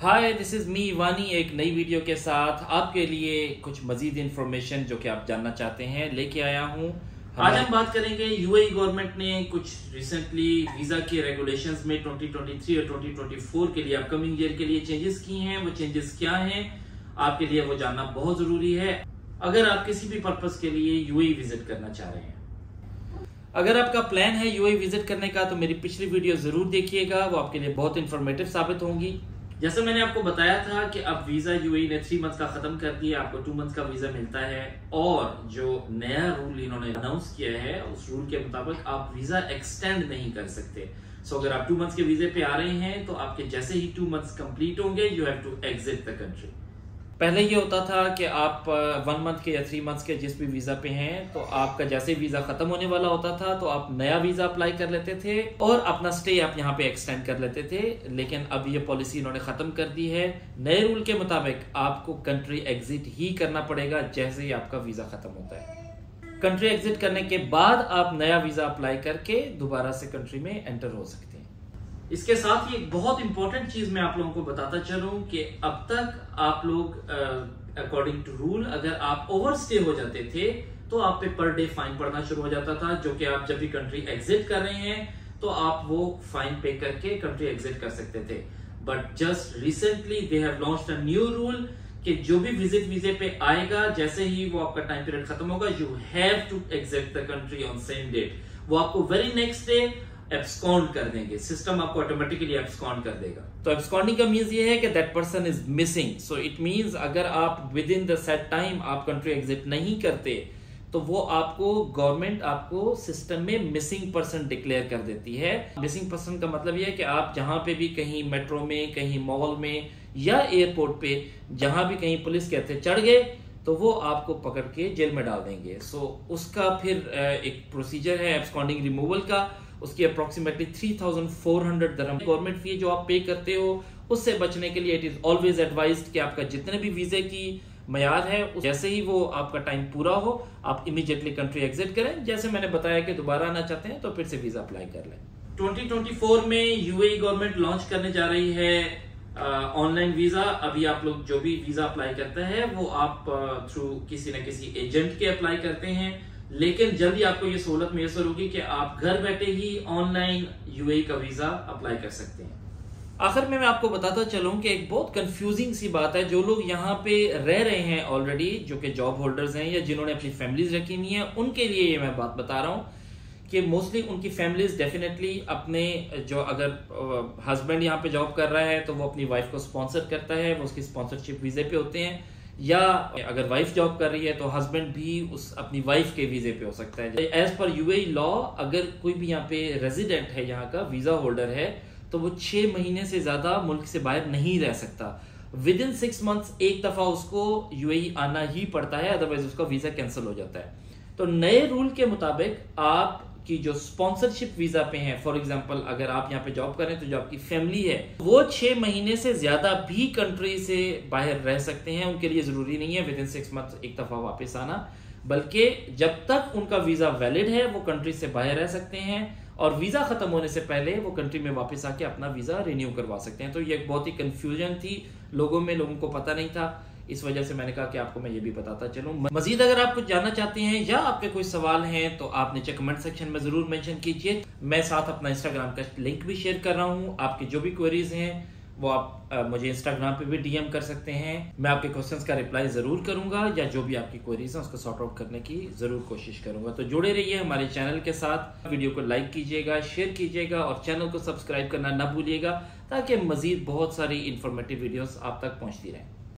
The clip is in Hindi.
हाय, दिस इज मी वानी एक नई वीडियो के साथ आपके लिए कुछ मजीद इंफॉर्मेशन जो कि आप जानना चाहते हैं लेके आया हूँ। आज हम बात करेंगे यूएई गवर्नमेंट ने कुछ रिसेंटली वीजा के रेगुलेशंस में 2023 और 2024 के लिए अपकमिंग ईयर के लिए चेंजेस किए हैं। वो चेंजेस क्या हैं आपके लिए वो जानना बहुत जरूरी है अगर आप किसी भी पर्पस के लिए यूएई विजिट करना चाह रहे हैं। अगर आपका प्लान है यूएई विजिट करने का तो मेरी पिछली वीडियो जरूर देखिएगा, वो आपके लिए बहुत इंफॉर्मेटिव साबित होंगी। जैसे मैंने आपको बताया था कि अब वीजा यूएई ने 3 मंथ का खत्म कर दिया, आपको 2 मंथ का वीजा मिलता है और जो नया रूल इन्होंने अनाउंस किया है उस रूल के मुताबिक आप वीजा एक्सटेंड नहीं कर सकते। सो अगर आप 2 मंथ्स के वीजे पे आ रहे हैं तो आपके जैसे ही 2 मंथ्स कंप्लीट होंगे you have to exit the country. पहले ये होता था कि आप 1 मंथ के या 3 मंथ्स के जिस भी वीजा पे हैं तो आपका जैसे वीजा खत्म होने वाला होता था तो आप नया वीजा अप्लाई कर लेते थे और अपना स्टे आप यहाँ पे एक्सटेंड कर लेते थे। लेकिन अब ये पॉलिसी इन्होंने खत्म कर दी है। नए रूल के मुताबिक आपको कंट्री एग्जिट ही करना पड़ेगा जैसे ही आपका वीजा खत्म होता है। कंट्री एग्जिट करने के बाद आप नया वीजा अप्लाई करके दोबारा से कंट्री में एंटर हो सकते हैं। इसके साथ ही एक बहुत इंपॉर्टेंट चीज मैं आप लोगों को बताता चलूं कि अब तक आप लोग अकॉर्डिंग टू रूल अगर आप ओवरस्टे हो जाते थे तो आप पे पर डे फाइन पड़ना शुरू हो जाता था, जो कि आप जब भी कंट्री एग्जिट कर रहे हैं तो आप वो फाइन पे करके कंट्री एग्जिट कर सकते थे। But just recently they have launched a new rule कि जो भी विजिट वीजे पे आएगा जैसे ही वो आपका टाइम पीरियड खत्म होगा you have to exit the country on same date. वो आपको वेरी नेक्स्ट डे एब्सकॉन्ड कर देंगे, सिस्टम आपको ऑटोमेटिकली एब्सकॉन्ड कर देगा। तो एब्सकॉन्डिंग का मीन्स ये है कि that person is missing. So it means अगर आप with in the set time आप कंट्री एग्जिट नहीं करते तो वो आपको गवर्नमेंट आपको सिस्टम में मिसिंग पर्सन डिक्लेयर कर देती है। मिसिंग पर्सन का मतलब ये है कि आप जहां पे भी कहीं मेट्रो में, कहीं मॉल में या एयरपोर्ट पे जहां भी कहीं पुलिस के हत्थे चढ़ गए तो वो आपको पकड़ के जेल में डाल देंगे। सो उसका फिर एक प्रोसीजर है एब्सकॉन्डिंग रिमूवल का। उसकी अप्रोक्सीमेटली 3,400 दिरहम गवर्नमेंट फी जो आप पे करते हो उससे बचने के लिए इट इज ऑलवेज एडवाइज्ड कि आपका जितने भी वीजे की मियाद है जैसे ही वो आपका टाइम पूरा हो आप इमीडिएटली कंट्री एग्जिट करें। जैसे मैंने बताया कि दोबारा आना चाहते हैं तो फिर से वीजा अप्लाई कर लें। 2024 में यूएई गवर्नमेंट लॉन्च करने जा रही है ऑनलाइन वीजा। अभी आप लोग जो भी वीजा अप्लाई करते हैं वो आप थ्रू किसी न किसी एजेंट के अप्लाई करते हैं, लेकिन जल्दी आपको ये सहूलत मैसर होगी कि आप घर बैठे ही ऑनलाइन यूएई का वीजा अप्लाई कर सकते हैं। आखिर में मैं आपको बताता चलूं कि एक बहुत कंफ्यूजिंग सी बात है, जो लोग यहाँ पे रह रहे हैं ऑलरेडी, जो कि जॉब होल्डर्स हैं या जिन्होंने अपनी फैमिलीज रखी हुई हैं, उनके लिए ये मैं बात बता रहा हूँ कि मोस्टली उनकी फैमिलीज डेफिनेटली अपने जो अगर हस्बैंड यहाँ पे जॉब कर रहा है तो वो अपनी वाइफ को स्पॉन्सर करता है, वो उसकी स्पॉन्सरशिप वीजे पे होते हैं, या अगर वाइफ जॉब कर रही है तो हस्बैंड भी उस अपनी वाइफ के वीजे पे हो सकता है। एज पर यूएई लॉ अगर कोई भी यहाँ पे रेजिडेंट है, यहाँ का वीजा होल्डर है, तो वो 6 महीने से ज्यादा मुल्क से बाहर नहीं रह सकता। विद इन 6 मंथ्स एक दफा उसको यूएई आना ही पड़ता है, अदरवाइज उसका वीजा कैंसिल हो जाता है। तो नए रूल के मुताबिक आप की जो स्पॉन्सरशिप वीजा पे हैं, फॉर एग्जांपल अगर आप यहाँ पे जॉब कर रहे हैं तो जो आपकी फैमिली है वो 6 महीने से ज्यादा भी कंट्री से बाहर रह सकते हैं। उनके लिए जरूरी नहीं है विद इन 6 मंथ एक दफा वापस आना, बल्कि जब तक उनका वीजा वैलिड है वो कंट्री से बाहर रह सकते हैं और वीजा खत्म होने से पहले वो कंट्री में वापस आके अपना वीजा रिन्यू करवा सकते हैं। तो ये बहुत ही कंफ्यूजन थी लोगों में, लोगों को पता नहीं था, इस वजह से मैंने कहा कि आपको मैं ये भी बताता चलूं। मजीद अगर आप कुछ जानना चाहते हैं या आपके कोई सवाल हैं तो आप नीचे कमेंट सेक्शन में जरूर मेंशन कीजिए। मैं साथ अपना इंस्टाग्राम का लिंक भी शेयर कर रहा हूं। आपकी जो भी क्वेरीज हैं वो आप मुझे इंस्टाग्राम पे भी डीएम कर सकते हैं। मैं आपके क्वेश्चंस का रिप्लाई जरूर करूंगा या जो भी आपकी क्वेरीज हैं उसको सॉर्ट आउट करने की जरूर कोशिश करूंगा। तो जुड़े रहिए हमारे चैनल के साथ, वीडियो को लाइक कीजिएगा, शेयर कीजिएगा और चैनल को सब्सक्राइब करना ना भूलिएगा ताकि मजीद बहुत सारी इंफॉर्मेटिव वीडियोस आप तक पहुंचती रहें।